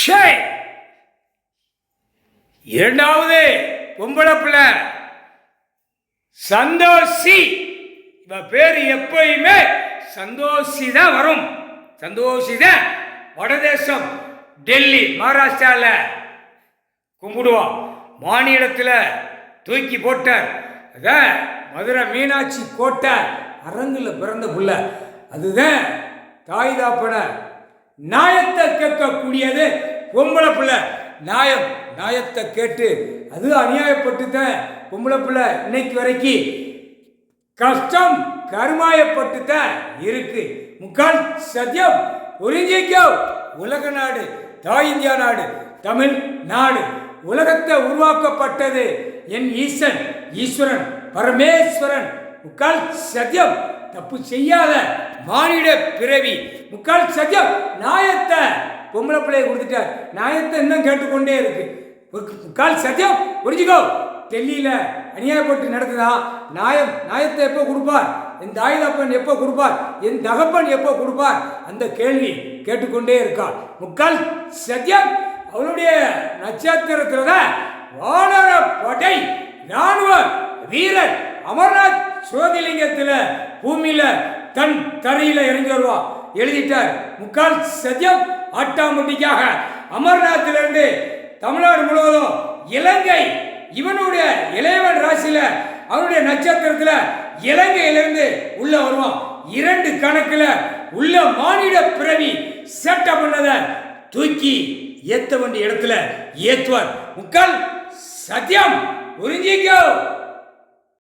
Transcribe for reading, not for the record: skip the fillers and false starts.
ஷே இரண்டாவது பொம்பளை பிள்ளை சந்தோஷி. இவ பேர் எப்பயுமே சந்தோஷி தான் வரும். சந்தோஷி தான் வடதேசம் டெல்லி மகாராஷ்டிராவில் கும்பிடுவோம். மாநிலத்தில் தூக்கி போட்டார். அதான் மதுரை மீனாட்சி கோட்டை அரங்கில் பிறந்த புள்ள. அதுதான் தாய் தாப்பன நியாயத்தை கேட்கக்கூடியது பொம்பளை பிள்ளை. நியாயத்தை கேட்டு அது அநியாயப்பட்டு தான் பொம்பளை பிள்ளை இன்னைக்கு வரைக்கும் கஷ்டம் கருமாயப்பட்டு தான் இருக்கு. முக்கால் சத்தியம் புரிஞ்சிக்கோ. உலக நாடு தாய் இந்தியா நாடு தமிழ் நாடு. உலகத்தை உருவாக்கப்பட்டது என் ஈஸ்வரன் பரமேஸ்வரன். முக்கால் சத்தியம் தப்பு செய்யாத மானிட பிறவி. முக்கால் சத்தியம் நியாயத்தை பொம்பளை பிள்ளையை கொடுத்துட்டார். நியாயத்தை இன்னும் கேட்டுக்கொண்டே இருக்கு. முக்கால் சத்தியம் புரிஞ்சுக்கோ. டெல்லியில் அநியாயப்பட்டு நடக்குதா? நியாயத்தை எப்போ கொடுப்பார்? என் தாய் தகப்பன் எப்போ கொடுப்பார்? என் தகப்பன் எப்போ கொடுப்பார்? அந்த கேள்வி கேட்டுக்கொண்டே இருக்காள். முக்கால் சத்தியம் அவளுடைய நட்சத்திரத்தில் தான் வானர படை ராணுவ வீரர் அமர்நாத் சோதிலிங்கத்தில் பூமியில் தன் தரையில் இறங்கி வருவான் எழுதிட்டார். முக்கால் சத்தியம் ஆட்டாமுட்டிக்காக அமர்நாத்திலிருந்து தமிழ்நாடு முழுவதும் இலங்கை இவனுடைய இளையவன் ராசியில அவனுடைய நட்சத்திரத்தில் இலங்கையிலிருந்து உள்ள வருவான். 2 கணக்கில் உள்ள மானிட பிறவி சேட்டை பண்ணதை தூக்கி ஏத்த வேண்டிய இடத்துல ஏத்துவார். முக்கால் சத்தியம் புரிஞ்சிக்கோ.